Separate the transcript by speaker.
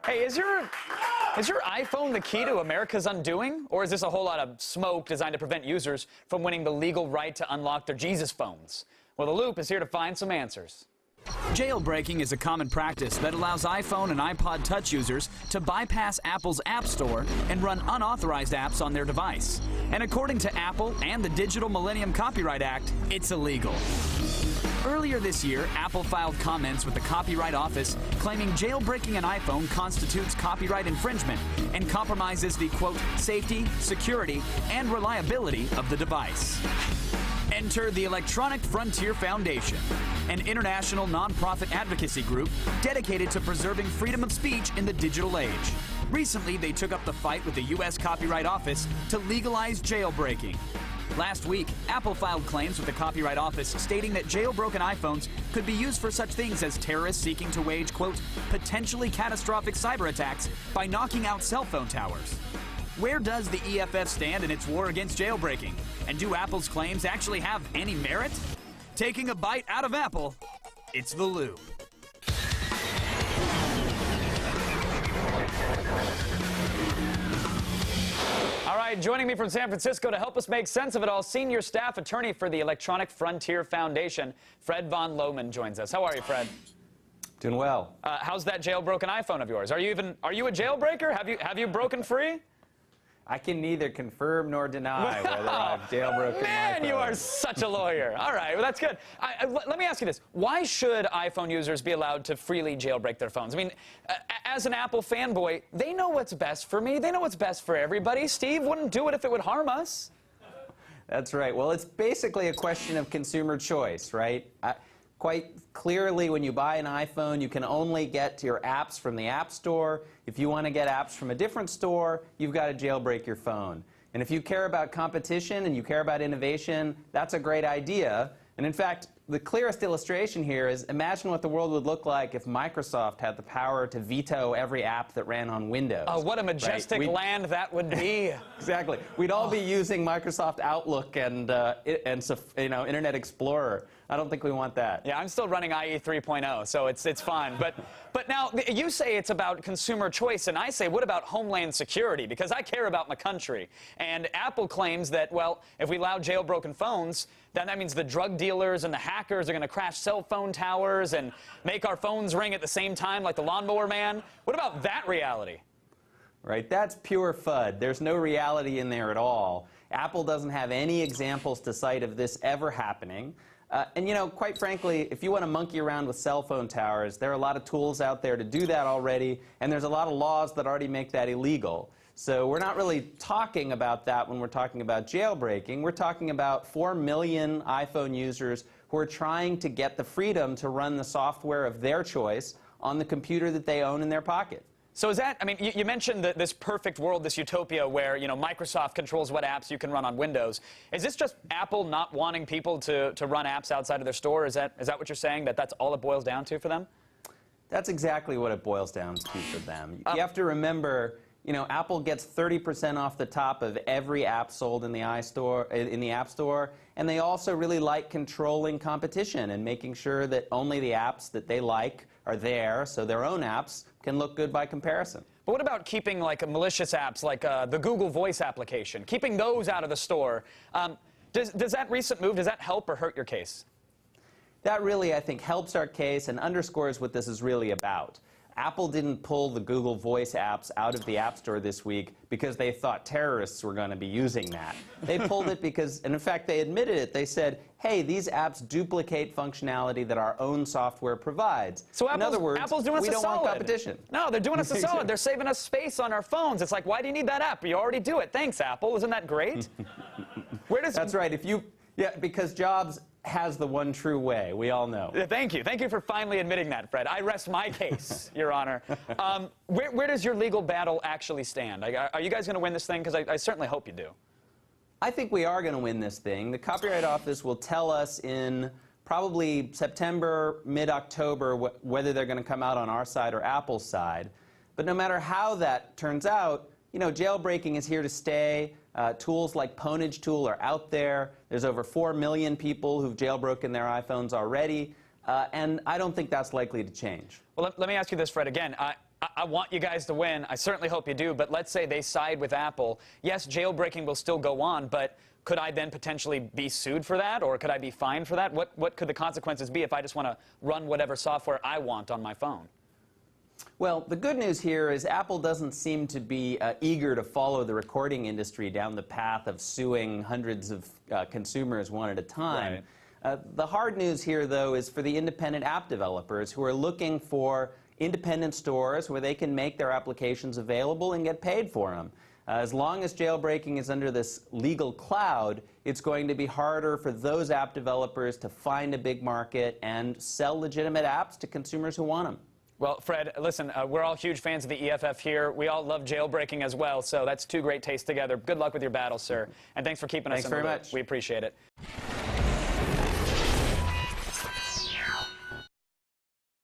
Speaker 1: Hey, is your iPhone the key to America's undoing? Or is this a whole lot of smoke designed to prevent users from winning the legal right to unlock their Jesus phones? Well, The Loop is here to find some answers.
Speaker 2: Jailbreaking is a common practice that allows iPhone and iPod Touch users to bypass Apple's App Store and run unauthorized apps on their device. And according to Apple and the Digital Millennium Copyright Act, it's illegal. Earlier this year, Apple filed comments with the Copyright Office claiming jailbreaking an iPhone constitutes copyright infringement and compromises the, quote, safety, security, and reliability of the device. Enter the Electronic Frontier Foundation, an international nonprofit advocacy group dedicated to preserving freedom of speech in the digital age. Recently, they took up the fight with the U.S. Copyright Office to legalize jailbreaking. Last week, Apple filed claims with the Copyright Office stating that jailbroken iPhones could be used for such things as terrorists seeking to wage, quote, potentially catastrophic cyber attacks by knocking out cell phone towers. Where does the EFF stand in its war against jailbreaking? And do Apple's claims actually have any merit? Taking a bite out of Apple, it's The Loop.
Speaker 1: All right, joining me from San Francisco to help us make sense of it all, senior staff attorney for the Electronic Frontier Foundation, Fred Von Lohman joins us. How are you, Fred?
Speaker 3: Doing well.
Speaker 1: How's that jailbroken iPhone of yours? Are you a jailbreaker? Have you broken free?
Speaker 3: I can neither confirm nor deny whether I've jailbroken my phone.
Speaker 1: Man, you are such a lawyer. All right, well, that's good. Let me ask you this. Why should iPhone users be allowed to freely jailbreak their phones? I mean, as an Apple fanboy, they know what's best for me. They know what's best for everybody. Steve wouldn't do it if it would harm us.
Speaker 3: That's right. Well, it's basically a question of consumer choice, right? Quite clearly, when you buy an iPhone, you can only get to your apps from the App Store. If you want to get apps from a different store, you've got to jailbreak your phone. And if you care about competition and you care about innovation, that's a great idea. And in fact, the clearest illustration here is imagine what the world would look like if Microsoft had the power to veto every app that ran on Windows.
Speaker 1: Oh, what a majestic land that would be.
Speaker 3: Exactly. We'd all be using Microsoft Outlook and Internet Explorer. I don't think we want that.
Speaker 1: Yeah, I'm still running IE 3.0, so it's fine. But now, you say it's about consumer choice, and I say, what about homeland security? Because I care about my country. And Apple claims that, well, if we allow jailbroken phones, then that means the drug dealers and the hackers are going to crash cell phone towers and make our phones ring at the same time like the lawnmower man. What about that reality?
Speaker 3: Right, that's pure FUD. There's no reality in there at all. Apple doesn't have any examples to cite of this ever happening. And, you know, quite frankly, if you want to monkey around with cell phone towers, there are a lot of tools out there to do that already, and there's a lot of laws that already make that illegal. So we're not really talking about that when we're talking about jailbreaking. We're talking about 4 million iPhone users who are trying to get the freedom to run the software of their choice on the computer that they own in their pocket.
Speaker 1: So is that, I mean, you mentioned this perfect world, this utopia where, you know, Microsoft controls what apps you can run on Windows. Is this just Apple not wanting people to run apps outside of their store? Is that what you're saying, that that's all it boils down to for them?
Speaker 3: That's exactly what it boils down to for them. You have to remember, you know, Apple gets 30% off the top of every app sold in the App Store, and they also really like controlling competition and making sure that only the apps that they like are there, so their own apps can look good by comparison.
Speaker 1: But what about keeping like malicious apps like the Google Voice application, keeping those out of the store? Does that recent move, does that help or hurt your case?
Speaker 3: That really, I think, helps our case and underscores what this is really about. Apple didn't pull the Google Voice apps out of the App Store this week because they thought terrorists were going to be using that. They pulled it because, and in fact, they admitted it. They said, hey, these apps duplicate functionality that our own software provides.
Speaker 1: So
Speaker 3: in other words,
Speaker 1: Apple's doing us
Speaker 3: we
Speaker 1: a
Speaker 3: don't
Speaker 1: solid.
Speaker 3: want competition.
Speaker 1: No, they're doing us a solid. They're saving us space on our phones. It's like, why do you need that app? You already do it. Thanks, Apple. Isn't that great?
Speaker 3: That's right. Yeah, because Jobs has the one true way. We all know.
Speaker 1: Thank you. Thank you for finally admitting that, Fred. I rest my case, Your Honor. Where does your legal battle actually stand? Are you guys going to win this thing? Because I certainly hope you do.
Speaker 3: I think we are going to win this thing. The Copyright Office will tell us in probably September, mid-October, whether they're going to come out on our side or Apple's side. But no matter how that turns out, you know, jailbreaking is here to stay. Tools like Pwnage Tool are out there. There's over 4 million people who've jailbroken their iPhones already. and I don't think that's likely to change.
Speaker 1: Well, let me ask you this, Fred, again. I want you guys to win. I certainly hope you do, but let's say they side with Apple. Yes, jailbreaking will still go on, but could I then potentially be sued for that, or could I be fined for that? What could the consequences be if I just want to run whatever software I want on my phone?
Speaker 3: Well, the good news here is Apple doesn't seem to be eager to follow the recording industry down the path of suing hundreds of consumers one at a time. Right. The hard news here, though, is for the independent app developers who are looking for independent stores where they can make their applications available and get paid for them. As long as jailbreaking is under this legal cloud, it's going to be harder for those app developers to find a big market and sell legitimate apps to consumers who want them.
Speaker 1: Well, Fred, listen, we're all huge fans of the EFF here. We all love jailbreaking as well, so that's two great tastes together. Good luck with your battle, sir. And thanks for keeping us in the loop.
Speaker 3: Thanks very much.
Speaker 1: We appreciate it.